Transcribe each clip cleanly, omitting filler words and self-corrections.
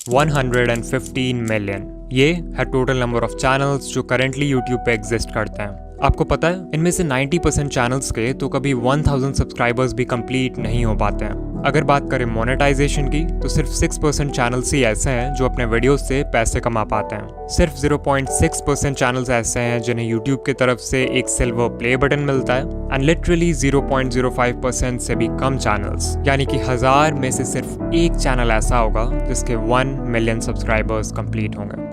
115 million. ये है total number of channels जो करेंटली यूट्यूब पे एग्जिस्ट करते हैं। आपको पता है इनमें से 90% चैनल्स के तो कभी 1000 सब्सक्राइबर्स भी कंप्लीट नहीं हो पाते हैं। अगर बात करें मोनेटाइजेशन की तो सिर्फ 6% चैनल्स ही ऐसे हैं जो अपने वीडियोस से पैसे कमा पाते हैं। सिर्फ 0.6% चैनल्स ऐसे हैं जिन्हें यूट्यूब की तरफ से एक सिल्वर प्ले बटन मिलता है एंड लिटरली 0.05% से भी कम चैनल्स, यानी कि 1000 में से सिर्फ एक चैनल ऐसा होगा जिसके 1 मिलियन सब्सक्राइबर्स कंप्लीट होंगे।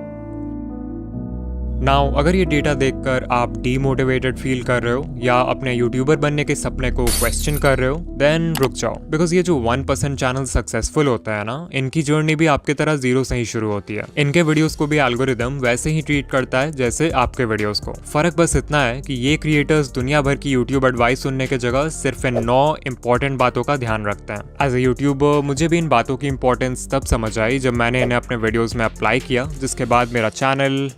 नाउ अगर ये डेटा देखकर आप डीमोटिवेटेड फील कर रहे हो या अपने यूट्यूबर बनने के सपने को क्वेश्चन कर रहे हो, देन रुक जाओ, बिकॉज ये जो 1% चैनल सक्सेसफुल होता है ना, इनकी जर्नी भी आपके तरह जीरो से ही शुरू होती है। इनके वीडियोस को भी एल्गोरिदम वैसे ही ट्रीट करता है जैसे आपके वीडियोस को। फर्क बस इतना है कि ये क्रिएटर्स दुनिया भर की यूट्यूब एडवाइस सुनने के जगह सिर्फ इन 9 इंपॉर्टेंट बातों का ध्यान रखते हैं। एज ए यूट्यूबर मुझे भी इन बातों की इंपॉर्टेंस तब समझ आई जब मैंने इन्हें अपने वीडियोज में अप्लाई किया, जिसके बाद मेरा चैनल।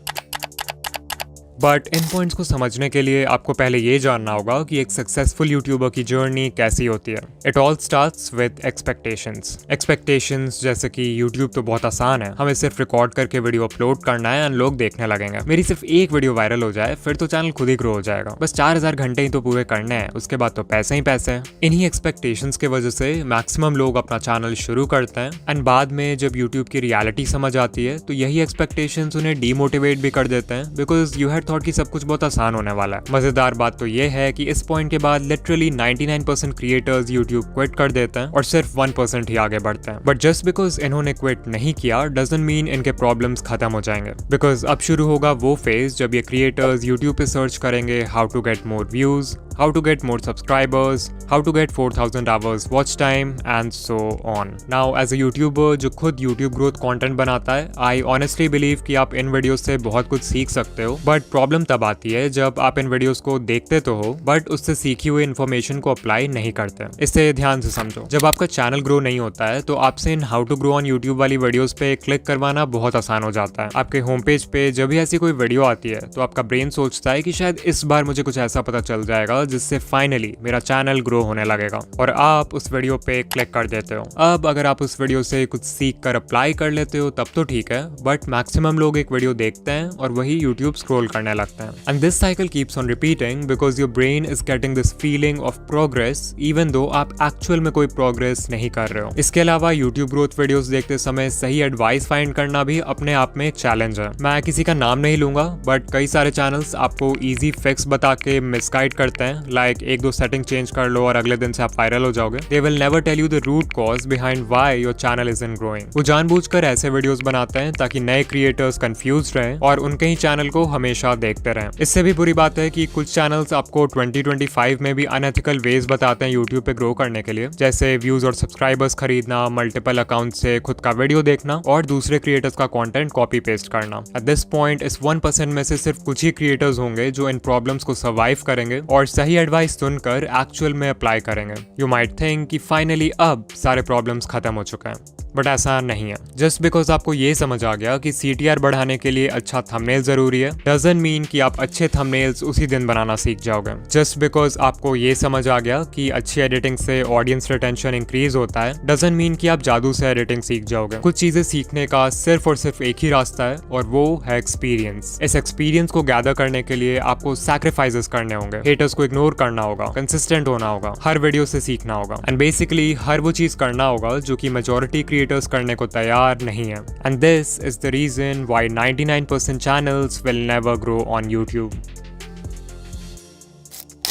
बट इन पॉइंट्स को समझने के लिए आपको पहले ये जानना होगा कि एक सक्सेसफुल यूट्यूबर की जर्नी कैसी होती है। It all starts with expectations जैसे कि यूट्यूब तो बहुत आसान है, हमें सिर्फ रिकॉर्ड करके वीडियो अपलोड करना है एंड लोग देखने लगेंगे। मेरी सिर्फ एक वीडियो वायरल हो जाए फिर तो चैनल खुद ही ग्रो हो जाएगा। बस 4000 घंटे ही तो पूरे करने हैं, उसके बाद तो पैसे ही पैसे हैं। इन्हीं एक्सपेक्टेशंस के वजह से मैक्सिमम लोग अपना चैनल शुरू करते हैं एंड बाद में जब यूट्यूब की रियलिटी समझ आती है तो यही एक्सपेक्टेशंस उन्हें डीमोटिवेट भी कर देते हैं, बिकॉज यू हैड थॉट कि सब कुछ बहुत आसान होने वाला है। मजेदार बात तो ये है कि इस पॉइंट के बाद लिटरली 99% क्रिएटर्स यूट्यूब क्विट कर देते हैं और सिर्फ 1% ही आगे बढ़ते हैं। बट जस्ट बिकॉज इन्होंने क्विट नहीं किया डजंट मीन इनके प्रॉब्लम्स खत्म हो जाएंगे, बिकॉज अब शुरू होगा वो फेज जब ये क्रिएटर्स यूट्यूब पे सर्च करेंगे how to get more views, how to get more subscribers, how to get 4000 hours watch time and so on. Now as a YouTuber जो खुद YouTube growth content बनाता है, I honestly believe कि आप इन videos से बहुत कुछ सीख सकते हो, बट प्रॉब्लम तब आती है जब आप इन वीडियोस को देखते तो हो बट उससे सीखी हुई इन्फॉर्मेशन को अप्लाई नहीं करते। इससे ध्यान से समझो, जब आपका चैनल ग्रो नहीं होता है तो आपसे इन how to grow on YouTube वाली वीडियोस पे क्लिक करवाना बहुत आसान हो जाता है। आपके होम पेज पे जब भी ऐसी कोई वीडियो आती है तो आपका ब्रेन सोचता है कि शायद इस बार मुझे कुछ ऐसा पता चल जाएगा जिससे फाइनली मेरा चैनल ग्रो होने लगेगा, और आप उस वीडियो पे क्लिक कर देते हो। अब अगर आप उस वीडियो से कुछ सीख कर अप्लाई कर लेते हो तब तो ठीक है, बट मैक्सिमम लोग एक वीडियो देखते हैं और वही यूट्यूब स्क्रॉल करने लगते हैं and this cycle keeps on repeating because your brain is getting this feeling of progress even though आप एक्चुअल में कोई प्रोग्रेस नहीं कर रहे हो। इसके अलावा यूट्यूब ग्रोथ वीडियोस देखते समय सही एडवाइस फाइंड करना भी अपने आप में एक चैलेंज है। मैं किसी का नाम नहीं लूंगा बट कई सारे चैनल्स आपको इजी फिक्स बता के मिसगाइड करते हैं, लाइक एक दो सेटिंग चेंज कर लो और अगले दिन से आप वायरल हो जाओगे। They will never tell you the root cause behind why your channel isn't growing. वो जानबूझकर ऐसे वीडियोस बनाते हैं ताकि नए क्रिएटर्स कंफ्यूज रहें और उनके ही चैनल को हमेशा देखते रहें। इससे भी बुरी बात है कि कुछ चैनल्स आपको 2025 में भी अनएथिकल वेज बताते हैं यूट्यूब पे ग्रो करने के लिए, जैसे व्यूज और सब्सक्राइबर्स खरीदना, मल्टीपल अकाउंट से खुद का वीडियो देखना और दूसरे क्रिएटर्स का कंटेंट कॉपी पेस्ट करना। एट दिस पॉइंट इस 1% में से सिर्फ कुछ ही क्रिएटर्स होंगे जो इन प्रॉब्लम्स को सर्वाइव करेंगे और सही एडवाइस सुनकर एक्चुअल में अप्लाई करेंगे। यू माइट थिंक कि फाइनली अब सारे प्रॉब्लम्स खत्म हो चुके हैं, बट ऐसा नहीं है। जस्ट बिकॉज आपको ये समझ आ गया कि CTR बढ़ाने के लिए अच्छा थंबनेल जरूरी है डजंट मीन कि आप अच्छे थंबनेल्स उसी दिन बनाना सीख जाओगे। जस्ट बिकॉज आपको ये समझ आ गया कि अच्छी एडिटिंग से ऑडियंस रिटेंशन इंक्रीज होता है डजंट मीन कि आप जादू से एडिटिंग सीख जाओगे। कुछ चीजें सीखने का सिर्फ और सिर्फ एक ही रास्ता है और वो है एक्सपीरियंस। इस एक्सपीरियंस को गैदर करने के लिए आपको सैक्रिफाइसेस करने होंगे, हेटर्स को इग्नोर करना होगा, कंसिस्टेंट होना होगा, हर वीडियो से सीखना होगा एंड बेसिकली हर वो चीज करना होगा जो कि मेजॉरिटी क्रिएटर्स करने को तैयार नहीं है। And this is the reason why 99% channels will never grow on YouTube.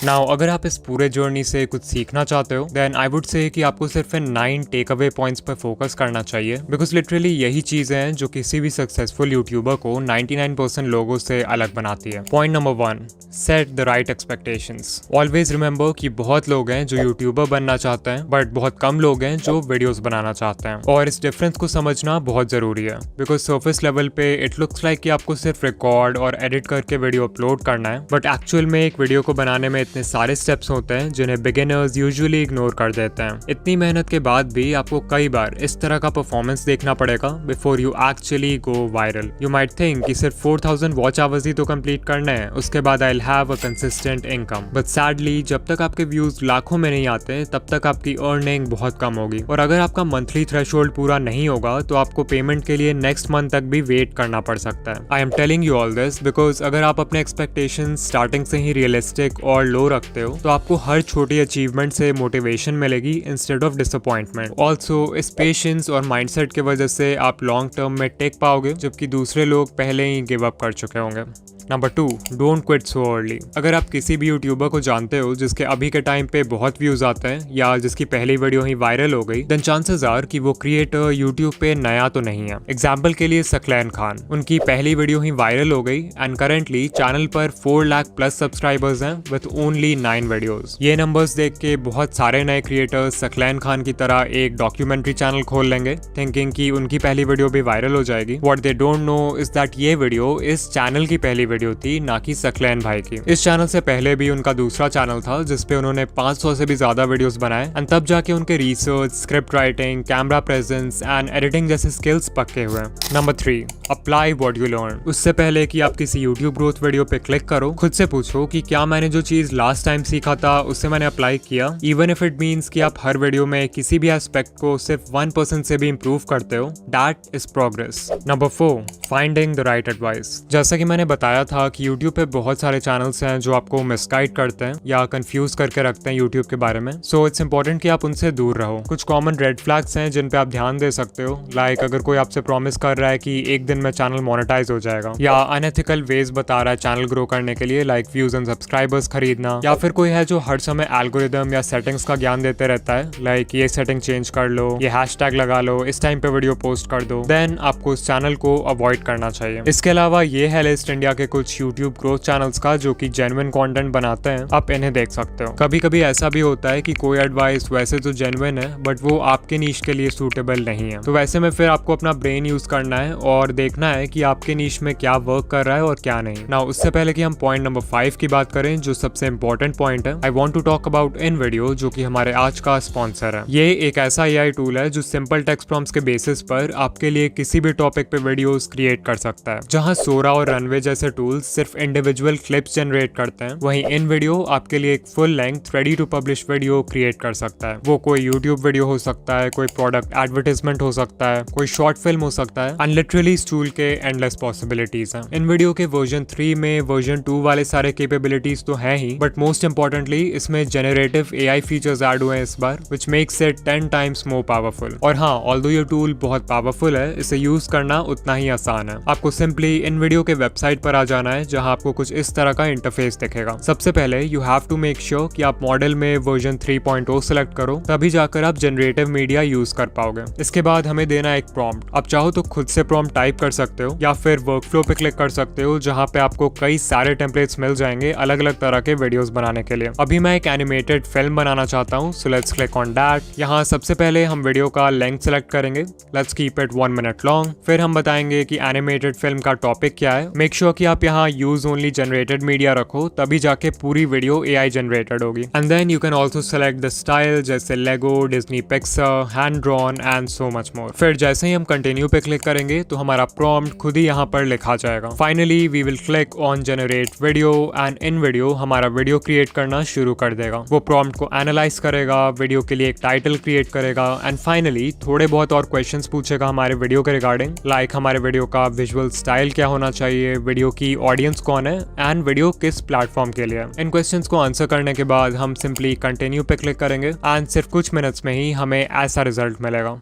Now अगर आप इस पूरे जर्नी से कुछ सीखना चाहते हो देन आई वुड से कि आपको सिर्फ इन 9 टेक अवे पॉइंट्स पर फोकस करना चाहिए, बिकॉज लिटरली यही चीजें हैं जो किसी भी सक्सेसफुल यूट्यूबर को 99% लोगों से अलग बनाती है। Point number 1, set the right expectations. Always remember कि बहुत लोग हैं जो यूट्यूबर बनना चाहते हैं बट बहुत कम लोग हैं जो वीडियोस बनाना चाहते हैं, और इस डिफरेंस को समझना बहुत जरूरी है। बिकॉज सर्फेस लेवल पे इट लुक्स लाइक कि आपको सिर्फ रिकॉर्ड और एडिट करके वीडियो अपलोड करना है, बट एक्चुअल में एक वीडियो को बनाने में इतने सारे स्टेप्स होते हैं जिन्हें बिगिनर्स यूजुअली इग्नोर कर देते हैं। इतनी मेहनत के बाद भी आपको कई बार इस तरह का परफॉर्मेंस देखना पड़ेगा before you actually go viral. You might think कि सिर्फ 4000 वॉच आवर्स ही तो कंप्लीट करने हैं, उसके बाद I will have a consistent income. But sadly जब तक आपके व्यूज लाखों में नहीं आते तब तक आपकी अर्निंग बहुत कम होगी, और अगर आपका मंथली थ्रेशोल्ड पूरा नहीं होगा तो आपको पेमेंट के लिए नेक्स्ट मंथ तक भी वेट करना पड़ सकता है। I am telling you all this because अगर आप अपने एक्सपेक्टेशन स्टार्टिंग से ही रियलिस्टिक और लो रखते हो तो आपको हर छोटी अचीवमेंट से मोटिवेशन मिलेगी इंस्टेड ऑफ डिसअपॉइंटमेंट। ऑल्सो इस पेशेंस और माइंडसेट की वजह से आप लॉन्ग टर्म में टेक पाओगे, जबकि दूसरे लोग पहले ही गिव अप कर चुके होंगे। Number 2, don't quit so early. अगर आप किसी भी यूट्यूबर को जानते हो जिसके अभी के टाइम पे बहुत व्यूज आते हैं या जिसकी पहली वीडियो ही वायरल हो गई, देन चांसेस आर कि वो क्रिएटर यूट्यूब पे नया तो नहीं है। एग्जाम्पल के लिए सकलैन खान, उनकी पहली वीडियो ही वायरल हो गई एंड करेंटली चैनल पर 4 लाख प्लस सब्सक्राइबर्स हैं विद ओनली 9 वीडियोस। ये नंबर्स देख के बहुत सारे नए क्रिएटर्स सकलैन खान की तरह एक डॉक्यूमेंट्री चैनल खोल लेंगे थिंकिंग कि उनकी पहली वीडियो भी वायरल हो जाएगी। What they don't know is that ये वीडियो इस चैनल की पहली वीडियो थी, ना कि सकलैन भाई की। इस चैनल से पहले भी उनका दूसरा चैनल था जिसपे उन्होंने 500 से भी ज्यादा वीडियोस बनाए एंड तब जाके उनके research, script writing, camera presence and editing जैसे स्किल्स पक्के हुए। Number 3, apply what you learn. उससे पहले कि आप किसी यूट्यूब ग्रोथ वीडियो पे क्लिक करो, खुद से पूछो कि क्या मैंने जो चीज लास्ट टाइम सीखा था उससे मैंने अप्लाई किया, इवन इफ इट मीन्स कि आप हर वीडियो में किसी भी एस्पेक्ट को सिर्फ 1% से भी इंप्रूव करते हो, that is progress. Number 4, finding the right advice. जैसा कि मैंने बताया था कि यूट्यूब पे बहुत सारे चैनल्स हैं जो आपको मिसगाइड करते हैं या कंफ्यूज करके रखते हैं यूट्यूब के बारे में, सो इट्स इंपॉर्टेंट कि आप उनसे दूर रहो। कुछ कॉमन रेड फ्लैग्स हैं जिन पे आप ध्यान दे सकते हो, लाइक अगर कोई आपसे प्रॉमिस कर रहा है कि एक दिन में चैनल मोनेटाइज हो जाएगा, या अनएथिकल वेज बता रहा है चैनल ग्रो करने के लिए लाइक व्यूज एंड सब्सक्राइबर्स खरीदना, या फिर कोई है जो हर समय एल्गोरिदम या सेटिंग्स का ज्ञान देते रहता है लाइक ये सेटिंग चेंज कर लो, ये हैशटैग लगा लो, इस टाइम पे वीडियो पोस्ट कर दो, देन आपको उस चैनल को अवॉइड करना चाहिए। इसके अलावा ये है लिस्ट इंडिया के कुछ यूट्यूब ग्रोथ चैनल्स का जो कि जेन्युइन कंटेंट बनाते हैं, आप इन्हें देख सकते हो। कभी कभी ऐसा भी होता है कि कोई एडवाइस वैसे तो जेन्युइन है बट वो आपके नीश के लिए सूटेबल नहीं है, तो वैसे में फिर आपको अपना ब्रेन यूज करना है और देखना है कि आपके नीश में क्या वर्क कर रहा है और क्या नहीं। नाउ उससे पहले कि हम पॉइंट नंबर 5 की बात करें जो सबसे इंपॉर्टेंट पॉइंट है, I want to talk about InVideo जो कि हमारे आज का स्पॉन्सर है। ये एक ऐसा AI टूल है जो सिंपल टेक्स्ट प्रॉम्प्ट्स के बेसिस पर आपके लिए किसी भी टॉपिक पे वीडियोस क्रिएट कर सकता है। जहां सोरा और रनवे जैसे टूल्स सिर्फ इंडिविजुअल क्लिप्स जनरेट करते हैं, वहीं इन वीडियो आपके लिए एक full length ready to publish video create कर सकता है। वो कोई यूट्यूब वीडियो हो सकता है, कोई प्रोडक्ट एडवर्टाइजमेंट हो सकता है, कोई शॉर्ट फिल्म हो सकता है, एंड लिटरली इस टूल के एंडलेस पॉसिबिलिटीज हैं। इन वीडियो के वर्जन 3 में वर्जन 2 वाले सारे कैपेबिलिटीज तो हैं ही, बट मोस्ट इंपॉर्टेंटली इसमें जेनरेटिव AI फीचर्स ऐड हुए हैं इस बार, which makes it 10 times more powerful. और हाँ, ऑल्दो ये टूल बहुत पावरफुल है, इसे यूज करना उतना ही आसान है। आपको सिंपली इन वीडियो के वेबसाइट पर आ जाना है जहां आपको कुछ इस तरह का इंटरफेस दिखेगा। सबसे पहले you have to make sure कि आप मॉडल में वर्जन 3.0 सेलेक्ट करो, तभी जाकर आप जनरेटिव मीडिया यूज कर पाओगे। इसके बाद हमें देना एक प्रॉम्प्ट। आप चाहो तो खुद से प्रॉम्प्ट टाइप कर सकते हो या फिर वर्कफ्लो पे क्लिक कर सकते हो जहां पे आपको कई सारे टेम्पलेट्स मिल जाएंगे अलग अलग तरह के वीडियोस बनाने के लिए। अभी मैं एक एनिमेटेड फिल्म बनाना चाहता हूँ, so let's click on that. यहाँ सबसे पहले हम वीडियो का लेंथ सेलेक्ट करेंगे, let's keep it 1 minute long. फिर हम बताएंगे कि एनिमेटेड फिल्म का टॉपिक क्या है। मेक श्योर कि आप यहाँ यूज ओनली जनरेटेड मीडिया रखो, तभी जाके पूरी वीडियो AI जनरेटेड होगी। And then you can also select the style जैसे Lego, Disney Pixar, hand drawn and so much more. फिर जैसे ही हम कंटिन्यू पे क्लिक करेंगे तो हमारा प्रॉम्प्ट खुद ही यहाँ पर लिखा जाएगा। Finally we will click on generate video and InVideo हमारा वीडियो क्रिएट करना शुरू कर देगा। वो प्रॉम्प्ट को एनालाइज करेगा, वीडियो के लिए एक टाइटल क्रिएट करेगा एंड फाइनली थोड़े बहुत और क्वेश्चंस पूछेगा हमारे वीडियो के रिगार्डिंग, लाइक हमारे वीडियो का विजुअल स्टाइल क्या होना चाहिए, वीडियो की ऑडियंस कौन है एंड वीडियो किस प्लेटफॉर्म के लिए। इन क्वेश्चंस को आंसर करने के बाद हम सिंपली कंटिन्यू पे क्लिक करेंगे एंड सिर्फ कुछ मिनट्स में ही हमें ऐसा रिजल्ट मिलेगा।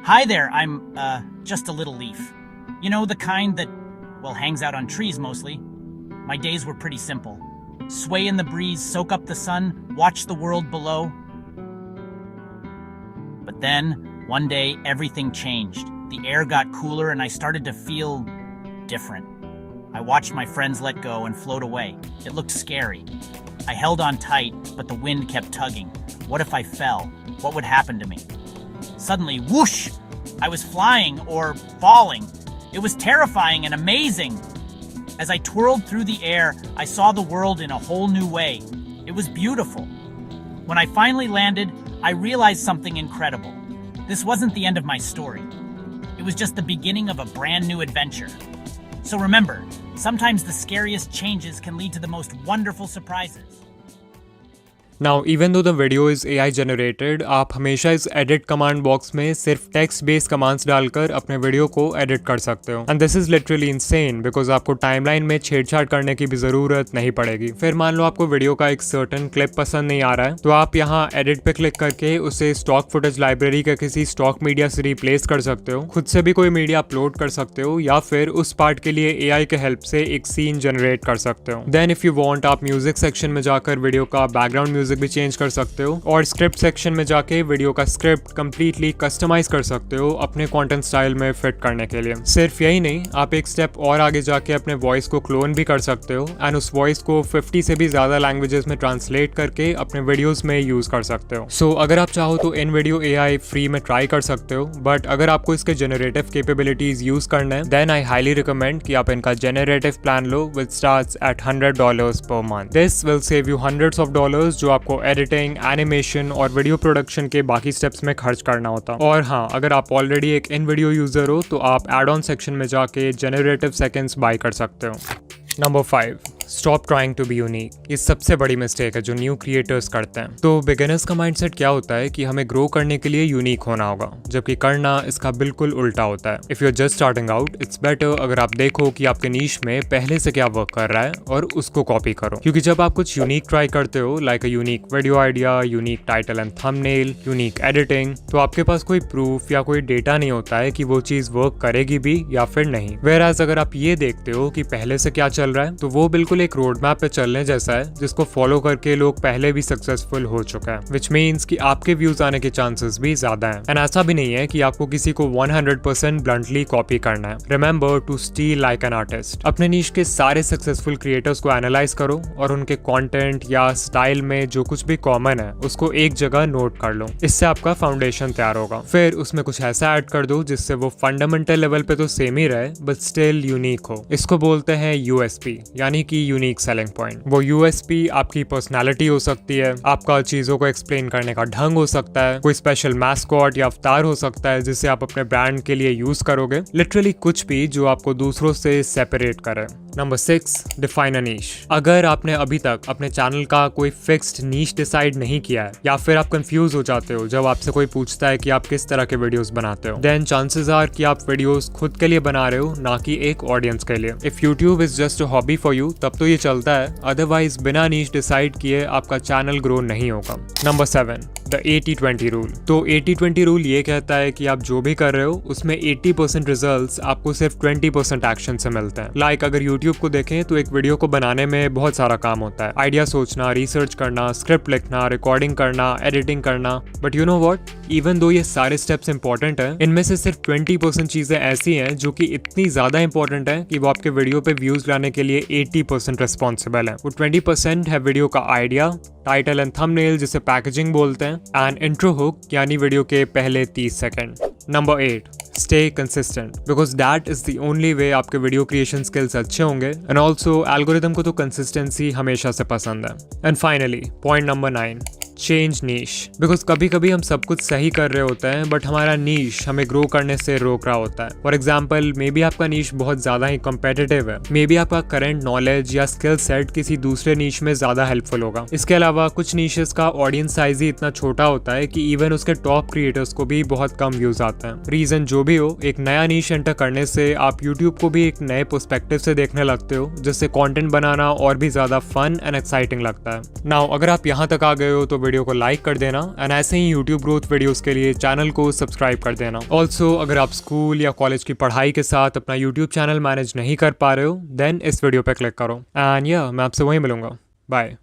Hi there, I'm just a little leaf. You know, the kind that, well, hangs out on trees mostly. My days were pretty simple. Sway in the breeze, soak up the sun, watch the world below. But then, one day, everything changed. The air got cooler and I started to feel different. I watched my friends let go and float away. It looked scary. I held on tight, but the wind kept tugging. What if I fell? What would happen to me? Suddenly, whoosh! I was flying or falling. It was terrifying and amazing. As I twirled through the air, I saw the world in a whole new way. It was beautiful. When I finally landed, I realized something incredible. This wasn't the end of my story. It was just the beginning of a brand new adventure. So remember, sometimes the scariest changes can lead to the most wonderful surprises. Now, even though the video is AI generated, आप हमेशा इस edit command box में सिर्फ text based commands डालकर अपने video को edit कर सकते हो. And this is literally insane because आपको timeline में छेड़छाड़ करने की भी ज़रूरत नहीं पड़ेगी. फिर मान लो आपको वीडियो का एक certain clip पसंद नहीं आ रहा है, तो आप यहाँ edit पे क्लिक करके उसे stock footage library के किसी stock media से replace कर सकते हो, खुद से भी कोई मीडिया अपलोड कर सकते हो, या फिर उस पार्ट के लिए AI के हेल्प से एक सीन जनरेट कर सकते हो. Then if you want, आप म्यूजिक सेक्शन में जाकर वीडियो का बैकग्राउंड म्यूजिक भी चेंज कर सकते हो, और स्क्रिप्ट सेक्शन में जाके वीडियो का स्क्रिप्ट कंप्लीटली कस्टमाइज कर सकते हो अपने कंटेंट स्टाइल में फिट करने के लिए. सिर्फ यही नहीं, आप एक स्टेप और आगे जाके अपने वॉइस को क्लोन भी कर सकते हो एंड उस वॉइस को 50 से भी ज्यादा लैंग्वेजेस में ट्रांसलेट करके अपने वीडियोस में यूज कर सकते हो. सो अगर आप चाहो तो इन वीडियो AI फ्री में ट्राई कर सकते हो, बट अगर आपको इसके जेनरेटिव कैपेबिलिटीज यूज करना है, देन आई हाईली रिकमेंड कि आप इनका generative plan low which starts at $100 per month. This will save you hundreds of dollars जो आपको एडिटिंग, एनिमेशन और वीडियो प्रोडक्शन के बाकी स्टेप्स में खर्च करना होता. और हाँ, अगर आप ऑलरेडी एक इन वीडियो यूजर हो तो आप एड ऑन सेक्शन में जाके जेनरेटिव सेकेंड्स बाय कर सकते हो. Number 5, stop trying to be unique. ये सबसे बड़ी मिस्टेक है जो न्यू क्रिएटर्स करते हैं. तो बिगिनर्स का माइंडसेट क्या होता है कि हमें ग्रो करने के लिए यूनिक होना होगा, जबकि करना इसका बिल्कुल उल्टा होता है. If you are just starting out, it's better अगर आप देखो कि आपके नीश में पहले से क्या वर्क कर रहा है और उसको कॉपी करो. क्योंकि जब आप कुछ यूनिक ट्राई करते हो, like a unique video idea, unique title and thumbnail, unique editing, तो आपके पास कोई प्रूफ या कोई डेटा नहीं होता है कि वो चीज वर्क करेगी भी या फिर नहीं. वेयरएज अगर आप ये देखते हो कि पहले से क्या चल रहा है, तो वो बिल्कुल एक रोड मैप पे चलने जैसा है जिसको फॉलो करके लोग पहले भी सक्सेसफुल हो चुका है, विच मीन्स कि आपके व्यूज आने के चांसेस भी ज्यादा हैं. एंड ऐसा भी नहीं है कि आपको किसी को 100% ब्लंटली कॉपी करना है. Remember to steal like an artist. अपने नीश के सारे सक्सेसफुल क्रिएटर्स को एनालाइज करो और उनके कंटेंट या स्टाइल में जो कुछ भी कॉमन है उसको एक जगह नोट कर लो. इससे आपका फाउंडेशन तैयार होगा. फिर उसमें कुछ ऐसा ऐड कर दो जिससे वो फंडामेंटल लेवल पे तो सेम ही रहे बट स्टिल यूनिक हो. इसको बोलते हैं USP, यानी कि यूनिक सेलिंग पॉइंट. वो USP आपकी पर्सनालिटी हो सकती है, आपका चीजों को एक्सप्लेन करने का ढंग हो सकता है, कोई स्पेशल मैस्कॉट या अवतार हो सकता है जिसे आप अपने ब्रांड के लिए यूज करोगे. लिटरली कुछ भी जो आपको दूसरों से सेपरेट करे. नंबर 6, डिफाइन अ नीश. अगर आपने अभी तक अपने चैनल का कोई फिक्स्ड नीश डिसाइड नहीं किया है, या फिर आप कंफ्यूज हो जाते हो जब आपसे कोई पूछता है कि आप किस तरह के वीडियोस बनाते हो, देन चांसेस आर कि आप वीडियोस खुद के लिए बना रहे हो, ना कि एक ऑडियंस के लिए. If YouTube is just a hobby for you, तब तो ये चलता है, अदरवाइज बिना नीश डिसाइड किए आपका चैनल ग्रो नहीं होगा. Number 7, the 80-20 rule. तो 80-20 रूल ये कहता है कि आप जो भी कर रहे हो उसमें 80% रिजल्ट्स आपको सिर्फ 20% एक्शन से मिलते हैं. लाइक अगर यूट्यूब को देखें तो एक वीडियो को बनाने में बहुत सारा काम होता है. आइडिया सोचना, रिसर्च करना, स्क्रिप्ट लिखना, रिकॉर्डिंग करना, एडिटिंग करना. But you know what, even though ये सारे स्टेप्स इंपॉर्टेंट हैं, इनमें से सिर्फ 20% चीजें ऐसी हैं जो कि इतनी ज्यादा इंपॉर्टेंट है कि वो आपके वीडियो पे व्यूज लाने के लिए 80% रिस्पॉन्सिबल है. वो 20% है वीडियो का आइडिया, टाइटल एंड थंबनेल जिसे पैकेजिंग बोलते हैं, एंड इंट्रो हुक यानी वीडियो के पहले 30 second. Number 8, stay consistent, because that is the only way आपके वीडियो क्रिएशन स्किल्स अच्छे होंगे. एंड ऑल्सो एल्गोरिदम को तो कंसिस्टेंसी हमेशा से पसंद है. And finally point number 9, change niche. Because कभी कभी हम सब कुछ सही कर रहे होते हैं बट हमारा नीश हमें ग्रो करने से रोक रहा होता है. फॉर एग्जाम्पल, मे बी आपका नीश बहुत ज्यादा ही कॉम्पिटिटिव है, मे बी आपका करंट नॉलेज या स्किल सेट किसी दूसरे नीश में ज्यादा हेल्पफुल होगा. इसके अलावा कुछ नीशेस का ऑडियंस साइज ही इतना छोटा होता है कि इवन उसके टॉप क्रिएटर्स को भी बहुत कम व्यूज आते हैं. रीजन जो भी हो, एक नया नीश एंटर करने से आप यूट्यूब को भी एक नए पर्सपेक्टिव से देखने लगते हो, जिससे कंटेंट बनाना और भी ज्यादा फन एंड एक्साइटिंग लगता है. नाउ अगर आप यहाँ तक आ गए हो तो वीडियो को लाइक कर देना, एंड ऐसे ही यूट्यूब ग्रोथ वीडियोस के लिए चैनल को सब्सक्राइब कर देना. ऑल्सो अगर आप स्कूल या कॉलेज की पढ़ाई के साथ अपना यूट्यूब चैनल मैनेज नहीं कर पा रहे हो, देन इस वीडियो पे क्लिक करो. एंड या मैं आपसे वहीं मिलूंगा. बाय.